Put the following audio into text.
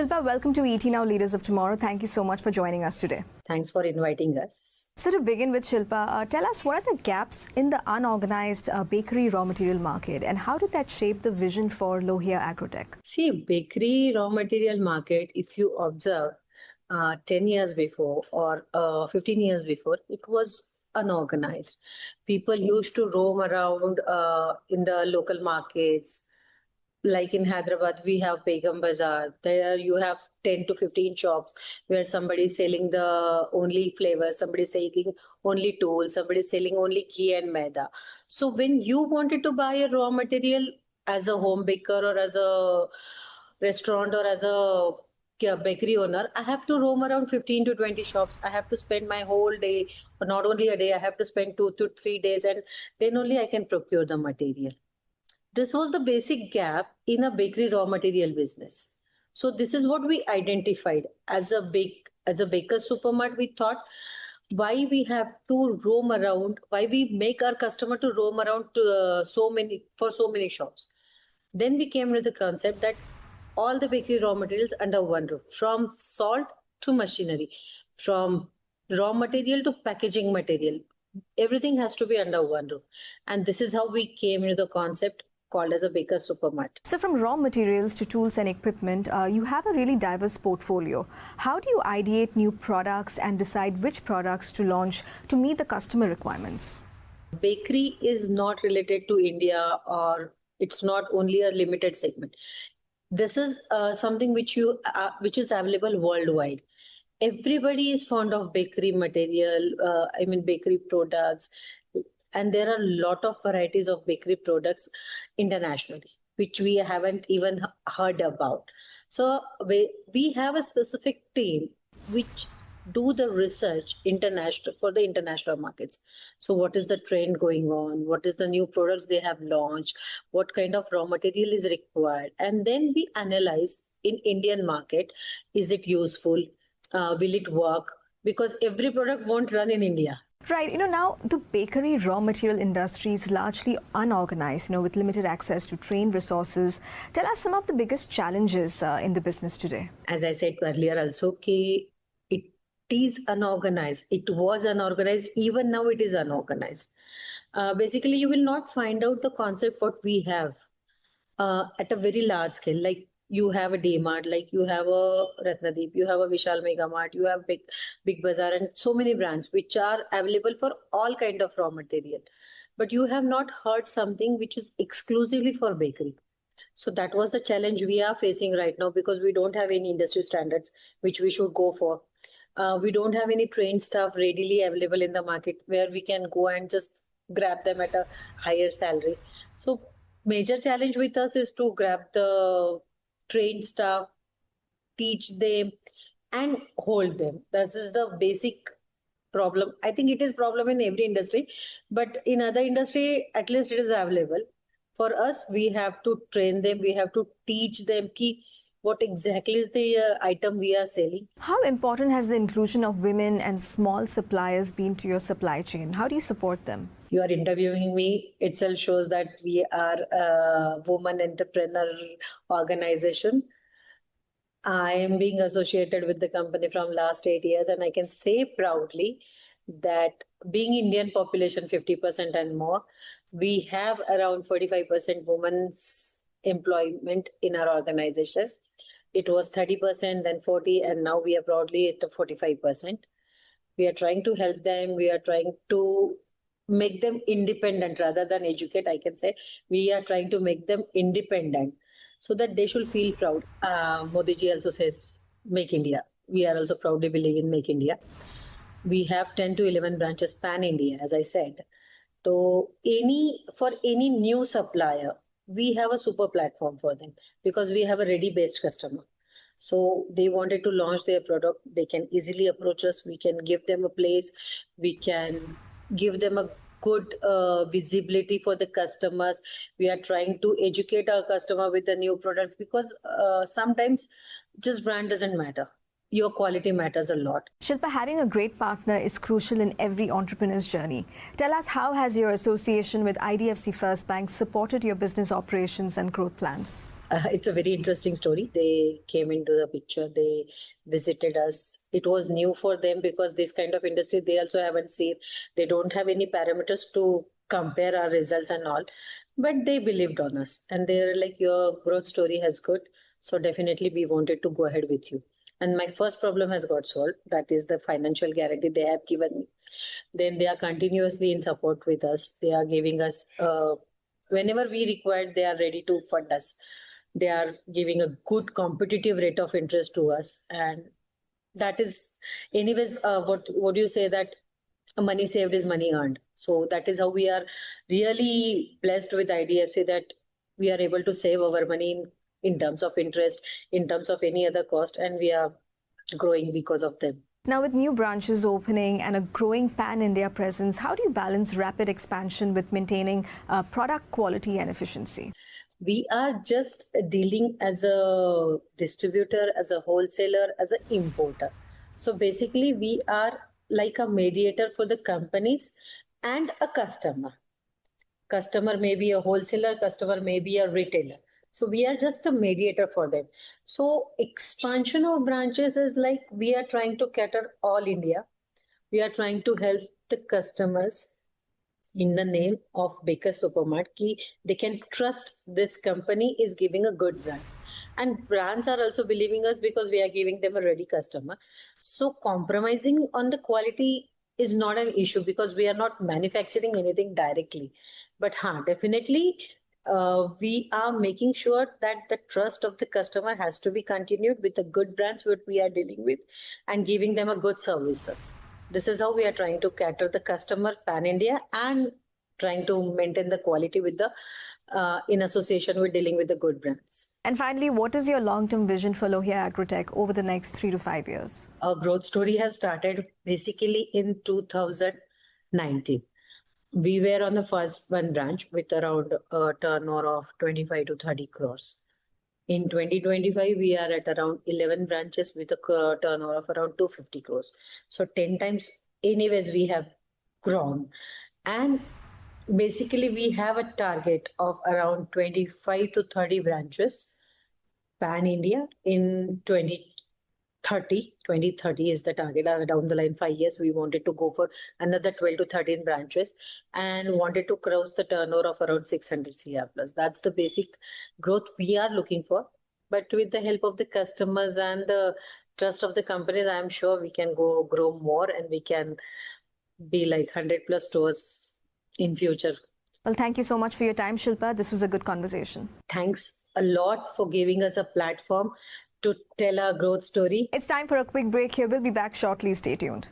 Shilpa, welcome to ET Now Leaders of Tomorrow. Thank you so much for joining us today. Thanks for inviting us. So to begin with, Shilpa, tell us what are the gaps in the unorganized bakery raw material market and how did that shape the vision for Lohia Agrotech? See, bakery raw material market, if you observe 10 years before or 15 years before, it was unorganized. People used to roam around in the local markets. Like in Hyderabad, we have Begum Bazaar. There you have 10 to 15 shops where somebody is selling the only flavor, somebody is selling only tools, somebody is selling only ghee and maida. So when you wanted to buy a raw material as a home baker or as a restaurant or as a bakery owner, I have to roam around 15 to 20 shops. I have to spend my whole day, or not only a day, I have to spend 2 to 3 days, and then only I can procure the material. This was the basic gap in a bakery raw material business. So this is what we identified as a baker supermart. We thought why we have to roam around, why we make our customer to roam around to so many shops. Then we came with the concept that all the bakery raw materials under one roof, from salt to machinery, from raw material to packaging material, everything has to be under one roof. And this is how we came into the concept called as a baker supermart. So from raw materials to tools and equipment, you have a really diverse portfolio. How do you ideate new products and decide which products to launch to meet the customer requirements? Bakery is not related to India, or it's not only a limited segment. This is something which is available worldwide. Everybody is fond of bakery material, bakery products. And there are a lot of varieties of bakery products internationally, which we haven't even heard about. So we have a specific team which do the research for the international markets. So what is the trend going on? What is the new products they have launched? What kind of raw material is required? And then we analyze in Indian market, is it useful? Will it work? Because every product won't run in India. Right. Now the bakery raw material industry is largely unorganized, with limited access to trained resources. Tell us some of the biggest challenges in the business today. As I said earlier also, it is unorganized. It was unorganized. Even now it is unorganized. Basically, you will not find out the concept what we have at a very large scale. Like you have a D-Mart, like you have a Ratnadeep, you have a Vishal Mega Mart, you have Big Bazaar, and so many brands which are available for all kind of raw material. But you have not heard something which is exclusively for bakery. So that was the challenge we are facing right now, because we don't have any industry standards which we should go for. We don't have any trained staff readily available in the market where we can go and just grab them at a higher salary. So major challenge with us is to grab the trained staff, teach them, and hold them. This is the basic problem. I think it is problem in every industry, but in other industry, at least it is available. For us, we have to train them. We have to teach them what exactly is the item we are selling. How important has the inclusion of women and small suppliers been to your supply chain? How do you support them? You are interviewing me itself shows that we are a woman entrepreneur organization. I am being associated with the company from last 8 years, and I can say proudly that being Indian population 50% and more, we have around 45% women's employment in our organization. It was 30%, then 40%, and now we are proudly at 45%. We are trying to help them. We are trying to make them independent rather than educate. I can say we are trying to make them independent so that they should feel proud. Modi ji also says, Make India. We are also proudly believe in Make India. We have 10 to 11 branches pan India, as I said. So for any new supplier, we have a super platform for them because we have a ready-based customer. So they wanted to launch their product. They can easily approach us. We can give them a place. We can give them a good visibility for the customers. We are trying to educate our customer with the new products because sometimes just brand doesn't matter. Your quality matters a lot. Shilpa, having a great partner is crucial in every entrepreneur's journey. Tell us, how has your association with IDFC First Bank supported your business operations and growth plans? It's a very interesting story. They came into the picture. They visited us. It was new for them because this kind of industry they also haven't seen. They don't have any parameters to compare our results and all. But they believed on us. And they're like, your growth story has good. So definitely we wanted to go ahead with you. And my first problem has got solved. That is the financial guarantee they have given me. Then they are continuously in support with us. They are giving us, whenever we require, they are ready to fund us. They are giving a good competitive rate of interest to us. And that is, anyways, what do you say that money saved is money earned. So that is how we are really blessed with IDFC, that we are able to save our money in terms of interest, in terms of any other cost, and we are growing because of them. Now, with new branches opening and a growing pan-India presence, how do you balance rapid expansion with maintaining product quality and efficiency? We are just dealing as a distributor, as a wholesaler, as an importer. So basically, we are like a mediator for the companies and a customer. Customer may be a wholesaler, customer may be a retailer. So we are just a mediator for them. So expansion of branches is like we are trying to cater all India. We are trying to help the customers in the name of Baker Supermart. They can trust this company is giving a good brands. And brands are also believing us because we are giving them a ready customer. So compromising on the quality is not an issue because we are not manufacturing anything directly. But definitely, we are making sure that the trust of the customer has to be continued with the good brands what we are dealing with and giving them a good services. This is how we are trying to cater the customer pan-India and trying to maintain the quality with the in association with dealing with the good brands. And finally, what is your long-term vision for Lohia Agrotech over the next 3 to 5 years? Our growth story has started basically in 2019. We were on the first one branch with around a turnover of 25 to 30 crores. In 2025, we are at around 11 branches with a turnover of around 250 crores. So 10 times anyways we have grown. And basically we have a target of around 25 to 30 branches pan-India in 2030 is the target. Down the line 5 years, we wanted to go for another 12 to 13 branches and wanted to cross the turnover of around 600 CR plus. That's the basic growth we are looking for. But with the help of the customers and the trust of the companies, I am sure we can grow more and we can be like 100 plus stores in future. Well, thank you so much for your time, Shilpa. This was a good conversation. Thanks a lot for giving us a platform to tell our growth story. It's time for a quick break here. We'll be back shortly. Stay tuned.